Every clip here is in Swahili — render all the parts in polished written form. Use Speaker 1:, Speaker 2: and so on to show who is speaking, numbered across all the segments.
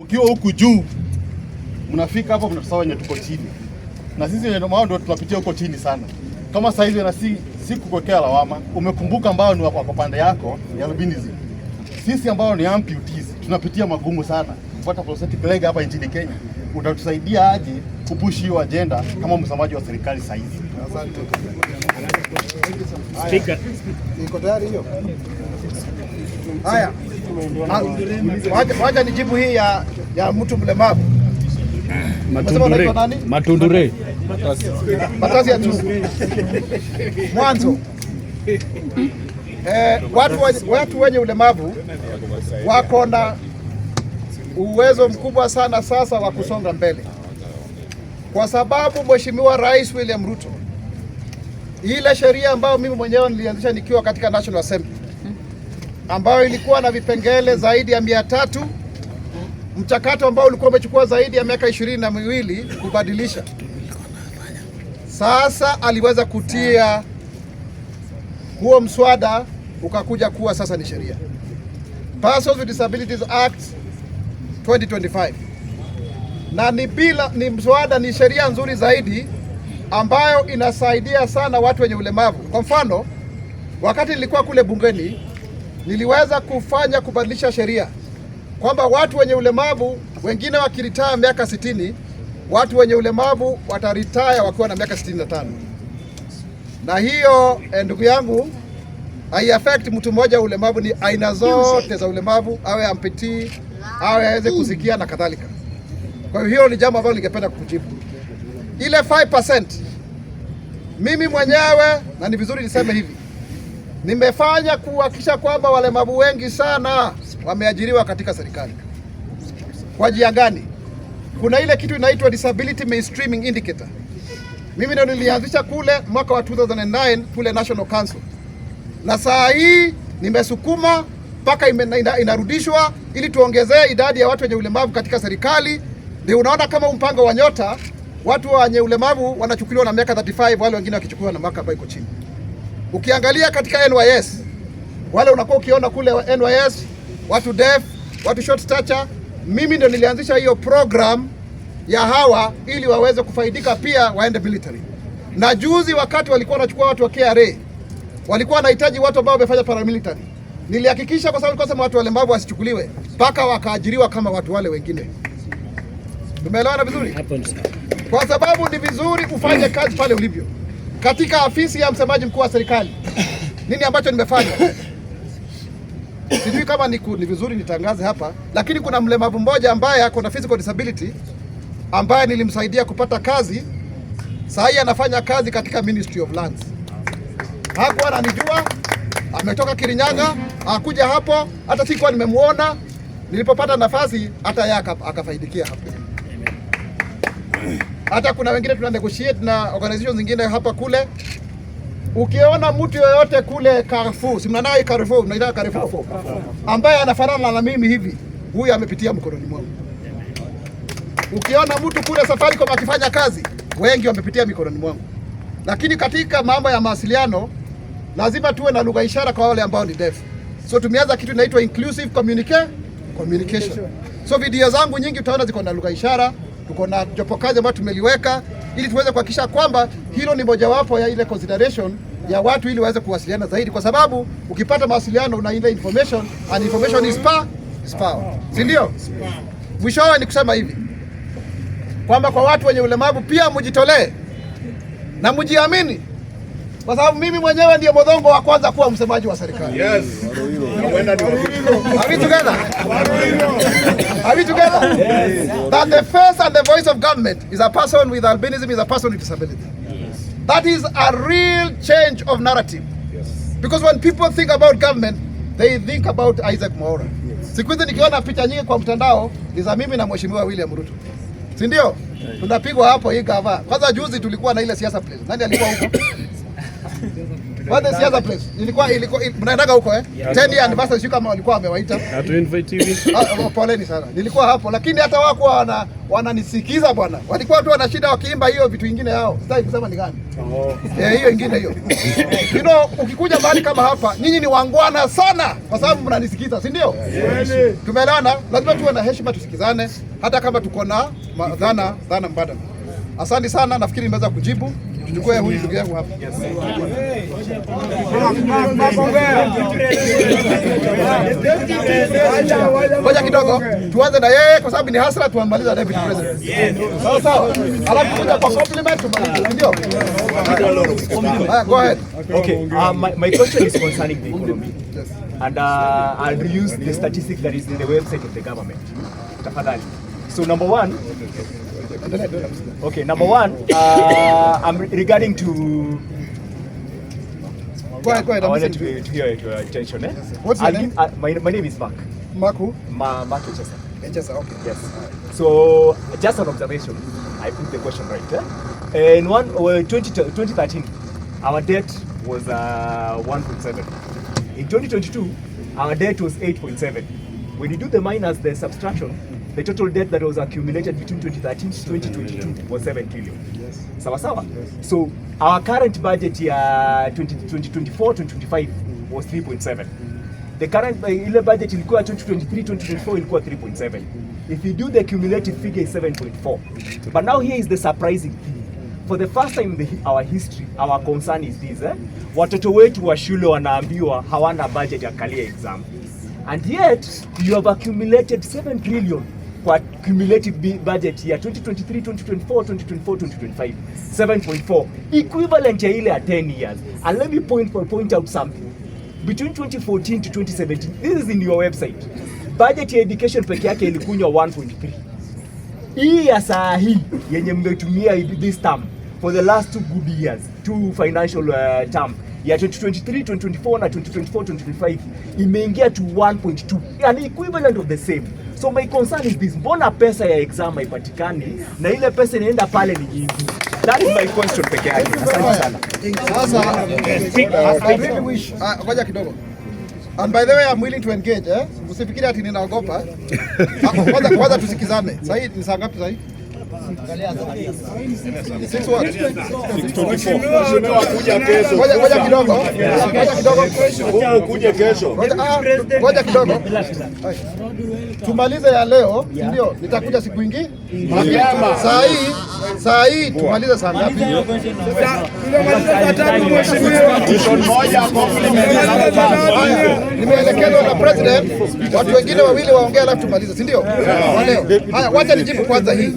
Speaker 1: Mkiwa huku juu mnafika hapa mnatusahau wenye tuko chini. Na sisi wenye ndio tunapitia huko chini sana. Kama sasa hivi na si kukuwekea lawama, umekumbuka ambao ni wako pande yako ya albinism. Sisi ambao ni amputees tunapitia magumu sana. Kupata prosthetic leg hapa nchini Kenya. Utatusaidia aje kupush hiyo agenda kama msemaji wa serikali sasa hivi? Asante.
Speaker 2: Speaker.
Speaker 3: Niko tayari hiyo. Haya. Wacha nijibu hii ya mtu mlemavu.
Speaker 2: Matundure.
Speaker 3: Matasi ya tu. Mwanzo. Watu wenye ulemavu wako na uwezo mkubwa sana sasa wa kusonga mbele, kwa sababu Mheshimiwa Rais William Ruto, ile sheria ambayo mimi mwenyewe nilianzisha nikiwa katika National Assembly, ambayo ilikuwa na vipengele zaidi ya 300, mchakato ambao ulikuwa umechukua zaidi ya miaka 22 kubadilisha, sasa aliweza kutia huo mswada ukakuja kuwa sasa ni sheria, Persons with Disabilities Act 2025, na ni mswada, ni sheria nzuri zaidi ambayo inasaidia sana watu wenye ulemavu. Kwa mfano, wakati nilikuwa kule bungeni, niliweza kubadilisha sheria kwamba watu wenye ulemavu wengine wakiritaya miaka 60, watu wenye ulemavu wataritaya wakiwa na miaka 65. Na hiyo ndugu yangu hai affect mtu mmoja ulemavu, ni aina zote za ulemavu, awe amputee, awe aweze kusikia na kadhalika. Kwa hiyo ni jambo ambalo ningependa kukujibu. Ile 5% mimi mwenyewe, na ni vizuri niseme hivi, nimefanya kuhakikisha kwamba walemavu wengi sana wameajiriwa katika serikali. Kwa njia gani? Kuna ile kitu inaitwa disability mainstreaming indicator. Mimi ndio nilianzisha kule mwaka wa 2009 kule National Council. Na saa hii nimesukuma mpaka inarudishwa ili tuongezee idadi ya watu wenye ulemavu katika serikali. Ndio unaona kama mpango wa nyota, watu wenye ulemavu wanachukuliwa na miaka 35, wale wengine wakichukuliwa na miaka ambayo iko chini. Ukiangalia katika NYS, wale unakuwa ukiona kule NYS, watu deaf, watu short stature, mimi ndio nilianzisha hiyo program ya hawa ili waweze kufaidika pia waende military. Na juzi wakati walikuwa wanachukua watu wa KRA, walikuwa wanahitaji watu ambao wamefanya paramilitary. Nilihakikisha, kwa sababu kwa watu walemavu wasichukuliwe, mpaka wakaajiriwa kama watu wale wengine. Tumeelewana vizuri? Kwa sababu ni vizuri ufanye kazi pale ulivyo. Katika afisi ya msemaji mkuu wa serikali, nini ambacho nimefanya? Sijui kama ni vizuri nitangaze hapa, lakini kuna mlemavu mmoja ambaye ako na physical disability ambaye nilimsaidia kupata kazi. Sasa hii anafanya kazi katika Ministry of Lands. Hakuwa ananijua, ametoka Kirinyaga, akuja hapo, hata sikuwa nimemuona. Nilipopata nafasi hata yeye akafaidikia hapo. Hata kuna wengine tuna negotiate na organizations zingine hapa kule. Ukiona mtu yoyote kule Carrefour, si mnanao Carrefour, mnaita Carrefour, ambaye anafanana na mimi hivi, huyu amepitia mkononi mwangu. Ukiona mtu kule Safaricom akifanya kazi, wengi wamepitia mikononi mwangu. Lakini katika mambo ya mawasiliano lazima tuwe na lugha ishara kwa wale ambao ni deaf. So tumeanza kitu inaitwa inclusive communication. So video zangu nyingi utaona ziko na lugha ishara. Tuko na jopo kazi ambayo tumeliweka ili tuweze kuhakikisha kwamba hilo ni mojawapo ya ile consideration ya watu ili waweze kuwasiliana zaidi, kwa sababu ukipata mawasiliano una ile information, and information is power. Si ndio? Mwishowe ni kusema hivi kwamba kwa watu wenye ulemavu pia mjitolee na mjiamini, kwa sababu mimi mwenyewe ndiye modongo wa kwanza kuwa msemaji wa serikali.
Speaker 1: Yes.
Speaker 3: Are we together? Are we together? Yes. That the face and the voice of government is a person with albinism, is a person with disability. Yes. That is a real change of narrative. Yes. Because when people think about government, they think about Isaac Mwaura. Yes. Siku hizi nikiona picha nyingi kwa mtandao ni za mimi na Mheshimiwa William Ruto. Si ndio? Yes. Tunapigwa hapo hii gava. Kwanza juzi tulikuwa na ile siasa place. Nani alikuwa huko? What is the other place? Ilikuwa mnaendaga huko 10 year anniversary sio kama walikuwa wamewaita.
Speaker 2: Hatu invite hivi.
Speaker 3: Poleni sana. Nilikuwa hapo lakini hata wako wananisikiza bwana. Walikuwa tu wana shida wakiimba hiyo vitu vingine yao. Sitaki kusema ni gani. Hiyo ingine hiyo. You know, ukikuja mahali kama hapa, nyinyi ni wangwana sana kwa sababu mnanisikiza, si ndio? Tumeelewana, lazima tuwe na heshima, tusikizane hata kama tuko na dhana mbadala. Asante sana, nafikiri nimeweza kujibu. Tuchukue huyu ndugu yangu hapa. Ngoja kidogo, tuanze na yeye kwa sababu ni hasra, tuamaliza deputy president. Sawa sawa. Alafu kuja kwa compliment tumalize, ndio? Go ahead.
Speaker 4: Okay, my question is concerning the economy. Yes. And I'll reuse the statistic that is in the website of the government. Tafadhali. So number one, I'm regarding to.
Speaker 3: Go ahead.
Speaker 4: I wanted to hear your attention.
Speaker 3: What's your name?
Speaker 4: My name is Mark.
Speaker 3: Mark who?
Speaker 4: Mark Echesa.
Speaker 3: Echesa, okay.
Speaker 4: Yes. So just an observation. I put the question right. In 2013, our debt was 1.7. In 2022, our debt was 8.7. When you do the minus, the subtraction, the total debt that was accumulated between 2013 to 2022 was 7 trillion. Yes. Sawa sawa? Yes. So our current budget year 2024-2025 was 3.7. The current budget ilikuwa 2023-2024 ilikuwa 3.7. If you do the cumulative figure is 7.4. But now here is the surprising thing. For the first time in our history, our concern is this. Watoto wetu wa shule wanaambiwa hawana budget ya kalia exam. And yet, you have accumulated 7 trillion for cumulative budget year 2023, 2024, 2025. 7.4. Equivalent ya ile ya 10 years. And let me point out something. Between 2014 to 2017, this is in your website. Budget ya education peke yake ilikunywa 1.3. Hii ya saa hii yenye mmetumia this term for the last 2 good years, 2 financial term ya 2023, 2024 na 2024, 2025 imeingia to 1.2, an equivalent of the same. So my concern is this, mbona pesa ya exam haipatikani na ile pesa inaenda pale ni nyingi? That is my question peke yake. Asante sana.
Speaker 3: Sasa I really wish ngoja kidogo. And by the way, I'm willing to engage, Usifikiri ati ninaogopa. Kwanza tusikizane. Sasa hii ni saa ngapi sasa hii?
Speaker 1: 6:24. Kuja kesho.
Speaker 3: Ngoja kidogo.
Speaker 1: Kuja kesho.
Speaker 3: Ngoja kidogo. Tumalize ya leo, ndio nitakuja siku nyingine. Saa hii tumalize saa ngapi? Nimeelekezwa na president, watu wengine wawili waongea alafu tumalize, si ndio? Haya, wacha nijibu kwanza hii.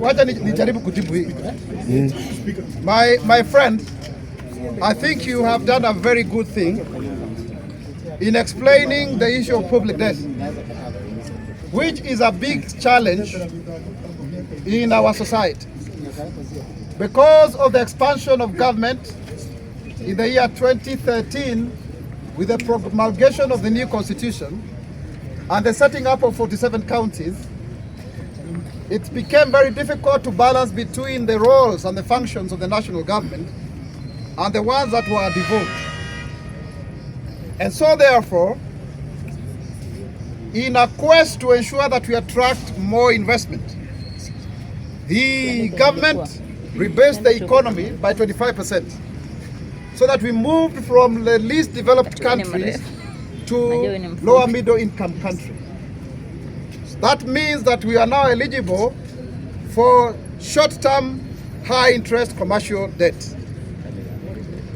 Speaker 3: Wacha nijaribu kujibu hii. My friend, I think you have done a very good thing in explaining the issue of public debt, which is a big challenge in our society. Because of the expansion of government in the year 2013, with the promulgation of the new constitution and the setting up of 47 counties, it became very difficult to balance between the roles and the functions of the national government and the ones that were devolved. And so therefore, in a quest to ensure that we attract more investment, the government rebased the economy by 25%, so that we moved from the least developed countries to lower middle income countries. That means that we are now eligible for short-term, high-interest commercial debt.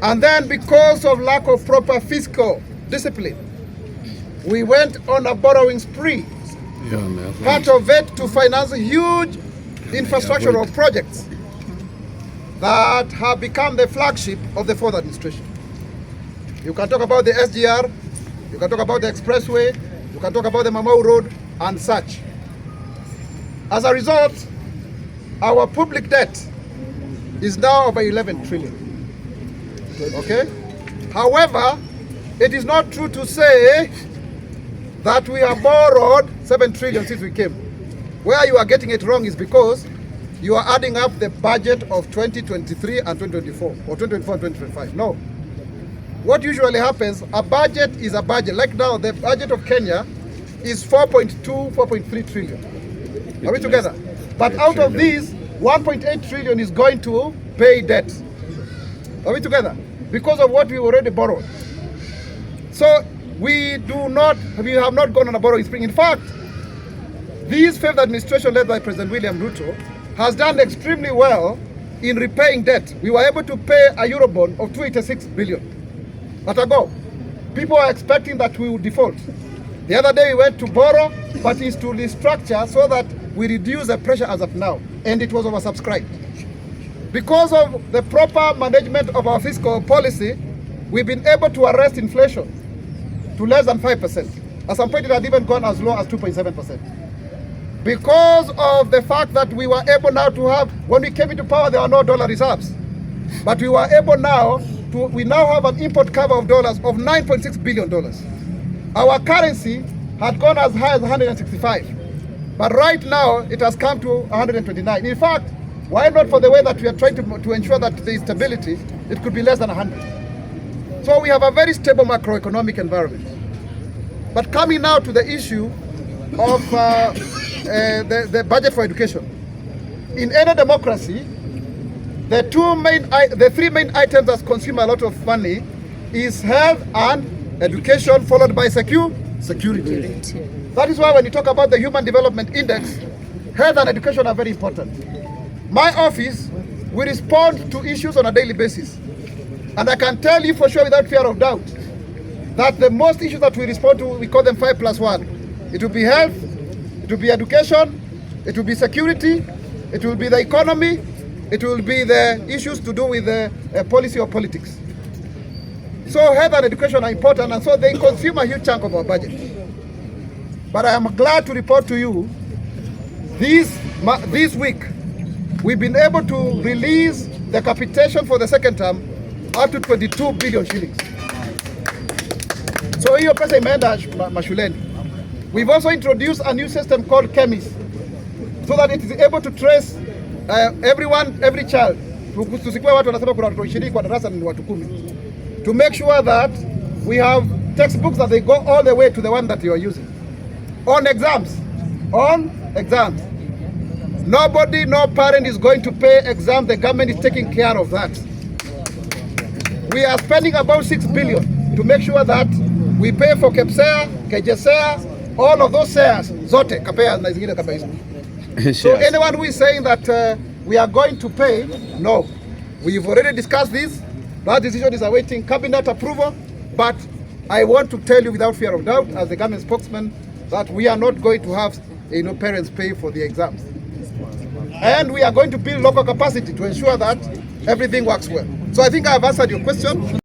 Speaker 3: And then because of lack of proper fiscal discipline, we went on a borrowing spree, part of it to finance huge infrastructural projects that have become the flagship of the fourth administration. You can talk about the SGR, you can talk about the expressway, you can talk about the Mamau Road and such. As a result, our public debt is now over 11 trillion. Okay? However, it is not true to say that we have borrowed 7 trillion since we came. Where you are getting it wrong is because you are adding up the budget of 2023 and 2024, or 2024 and 2025. No. What usually happens, a budget is a budget. Like now, the budget of Kenya is 4.2, 4.3 trillion. Are we together? But out of these, 1.8 trillion is going to pay debt. Are we together? Because of what we already borrowed. So we have not gone on a borrowing spree. In fact, this fifth administration led by President William Ruto has done extremely well in repaying debt. We were able to pay a Eurobond of 286 billion. At a go. People are expecting that we will default. The other day we went to borrow, but it's to restructure so that we reduce the pressure as of now. And it was oversubscribed. Because of the proper management of our fiscal policy, we've been able to arrest inflation to less than 5%. At some point it had even gone as low as 2.7%. Because of the fact that we were able now to have, when we came into power, there were no dollar reserves. But we were able now we now have an import cover of dollars of $9.6 billion. Our currency had gone as high as 165. But right now, it has come to 129. In fact, why not for the way that we are trying to ensure that there is stability, it could be less than 100. So we have a very stable macroeconomic environment. But coming now to the issue of the budget for education. In any democracy, the three main items that consume a lot of money is health and education, followed by security. That is why when you talk about the Human Development Index, health and education are very important. My office, we respond to issues on a daily basis. And I can tell you for sure without fear of doubt that the most issues that we respond to, we call them 5+1. It will be health, it will be education, it will be security, it will be the economy, it will be the issues to do with the policy or politics. So health and education are important, and so they consume a huge chunk of our budget. But I am glad to report to you, this week, we've been able to release the capitation for the second term up to 22 billion shillings. So hiyo pesa imeenda mashuleni. We've also introduced a new system called Chemis, so that it is able to trace every child. Tusikuwe watu wanasema kuna watoto 20 kwa darasa ni watu 10. To make sure that we have textbooks that they go all the way to the one that you are using. On exams, nobody, no parent is going to pay exams. The government is taking care of that. We are spending about 6 billion to make sure that we pay for KEPSEA, KJSEA, all of those SEAs, zote, kapea na zingine kama hizo. So anyone who is saying that we are going to pay, no. We've already discussed this. That decision is awaiting cabinet approval. But I want to tell you without fear of doubt, as the government spokesman, that we are not going to have parents pay for the exams. And we are going to build local capacity to ensure that everything works well. So I think I have answered your question.